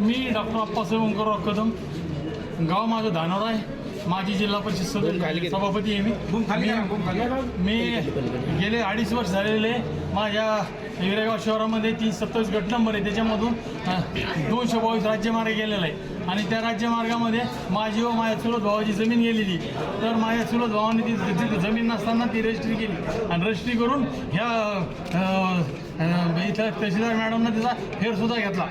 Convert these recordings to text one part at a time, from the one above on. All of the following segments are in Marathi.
मी डॉक्टर अप्पासाहेब ओंकारराव कदम, गाव माझं धानोरा आहे. माजी जिल्हा परिषद सभापती आहे मी गेले 2.5 वर्ष झालेले माझ्या हिरेगाव शहरामध्ये 327 गट नंबर आहे. त्याच्यामधून 222 राज्यमार्ग गेलेला आहे आणि त्या राज्यमार्गामध्ये माझी व माझ्या चुलत भावाची जमीन गेलेली. तर माझ्या चुलत भावाने ती जमीन नसताना ती रजिस्ट्री केली आणि रजिस्ट्री करून ह्या इथं तहसीलदार मॅडमनं तिचा फेरसुद्धा घेतला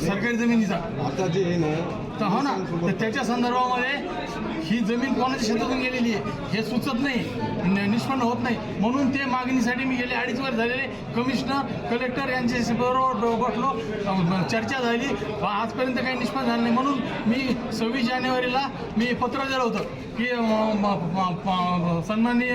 सरकारी जमिनीचा. आता जे आहे ना तर हो ना, तर त्याच्या संदर्भामध्ये ही जमीन कोणाच्या शेतातून गेलेली आहे हे सुचत नाही, निष्पन्न होत नाही. म्हणून ते मागणीसाठी मी गेले 2.5 वर्ष झालेले कमिशनर कलेक्टर यांच्याशी बरोबर बसलो, चर्चा झाली, आजपर्यंत काही निष्पन्न झालं नाही. म्हणून मी 26 जानेवारीला मी पत्र दिलं होतं की सन्माननीय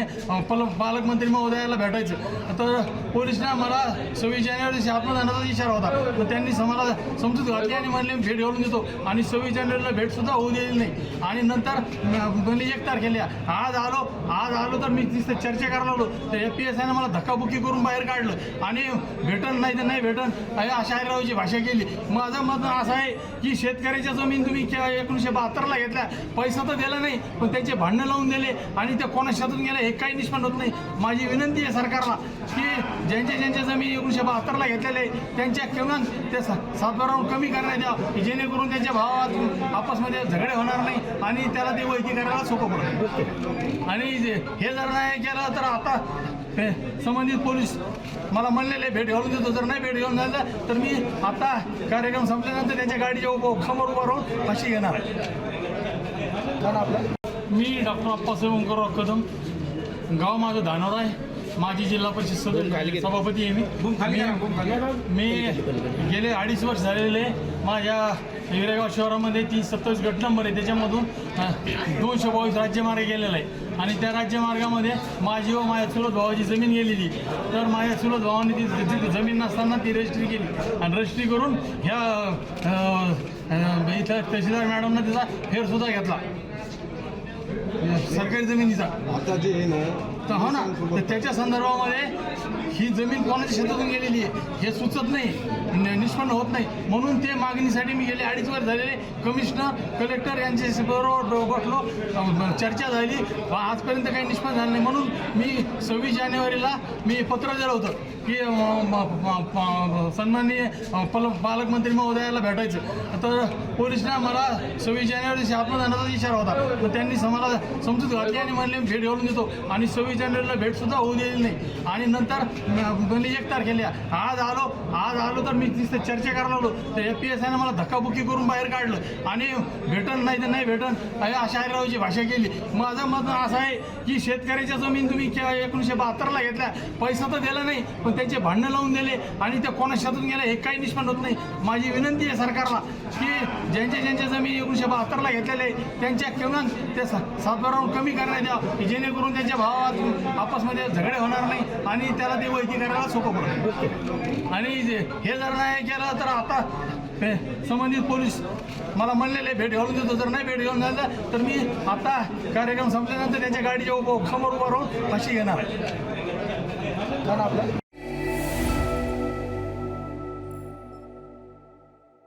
पालकमंत्री महोदयाला भेटायचं. तर पोलिसने मला 26 जानेवारी दिवशी आत्मदानाचा इशारा होता. तर त्यांनी मला समजूत घातली आणि म्हणले भेट घेऊन देतो आणि 26 जानेवारीला भेटसुद्धा होऊ दिलेली नाही. आणि नंतर म्हणजे 1 तारखेला आज आलो तर मी तिथं चर्चा करायला लागलो तर FPSIने मला धक्काबुक्की करून बाहेर काढलं आणि भेटन नाही तर नाही भेटन अशा आयरावची भाषा केली. माझं मत असं आहे की शेतकऱ्याच्या जमीन तुम्ही 1972ला घेतल्या, पैसा तर दिला नाही पण त्यांचे भांडणं लावून दिले आणि त्या कोणा शेतातून गेल्या हे काही निष्पन्न होत नाही. माझी विनंती आहे सरकारला की ज्यांच्या जमीन 1972ला घेतलेले त्यांच्या किमान ते 7-12 कमी करण्यात द्यावं की जेणेकरून त्यांच्या भावात आपसमध्ये झगडे होणार नाही आणि त्याला ते वैकी करायला सोपं पडतं. आणि हे जर नाही केलं तर आता संबंधित पोलीस मला म्हणलेले भेट घालून देतो, जर नाही भेट घेऊन जायचं तर मी आता कार्यक्रम संपल्यानंतर त्यांच्या गाडीच्या समोर उभं राहून फाशी घेणार आहे. मी डॉक्टर अप्पासाहेब ओंकारराव कदम, गाव माझं धानोरा आहे. माजी जिल्हा परिषद सभापती आहे मी गेले 2.5 वर्ष झालेले माझ्या हिरेगाव शहरामध्ये 327 गट नंबर आहे. त्याच्यामधून 222 राज्यमार्ग गेलेला आहे आणि त्या राज्यमार्गामध्ये माझी व माझ्या चुलत भावाची जमीन गेलेली. तर माझ्या चुलत भावाने ती जमीन नसताना ती रजिस्ट्री केली आणि रजिस्ट्री करून ह्या इथं तहसीलदार मॅडमनं तिचा फेरसुद्धा घेतला सरकारी जमिनीचा. आता जे आहे ना तर हो ना, तर त्याच्या संदर्भामध्ये ही जमीन कोणाच्या शेतातून गेलेली आहे हे सुचत नाही, निष्पन्न होत नाही. म्हणून ते मागणीसाठी मी गेले 2.5 वर्ष झालेले कमिशनर कलेक्टर यांच्याशी बरोबर बसलो, चर्चा झाली, आजपर्यंत काही निष्पन्न झालं नाही. म्हणून मी 26 जानेवारीला मी पत्र दिलं होतं की सन्माननीय पालकमंत्री महोदयाला भेटायचं. तर पोलिसने मला 26 जानेवारी दिवशी आत्मदानाचा इशारा होता. तर त्यांनी मला समजूत घातली आणि म्हणले भेट घेऊन देतो आणि 26 जानेवारीला भेटसुद्धा होऊ दिलेली नाही. आणि नंतर म्हणजे 1 तारखेला आज आलो तर मी तिथं चर्चा करायला लागलो तर FPSIने मला धक्काबुक्की करून बाहेर काढलं आणि भेटन नाही तर नाही भेटन अशा आयरावची भाषा केली. माझं मत असं आहे की शेतकऱ्याच्या जमीन तुम्ही 1972ला घेतल्या, पैसा तर दिला नाही पण त्यांचे भांडणं लावून दिले आणि त्या कोणा शेतातून गेल्या हे काही निष्पन्न होत नाही. माझी विनंती आहे सरकारला की ज्यांच्या जमीन 1972ला घेतलेले त्यांच्या किमान ते 7-12 कमी करण्यात द्यावं की जेणेकरून त्यांच्या भावात आपसमध्ये झगडे होणार नाही आणि त्याला ते वैकी करायला सोपं पडतं. आणि हे जर नाही केलं तर आता संबंधित पोलीस मला म्हणलेले भेट घालून देतो, जर नाही भेट घेऊन जायचं तर मी आता कार्यक्रम संपल्यानंतर त्यांच्या गाडीच्या समोर उभं राहून फाशी घेणार आहे.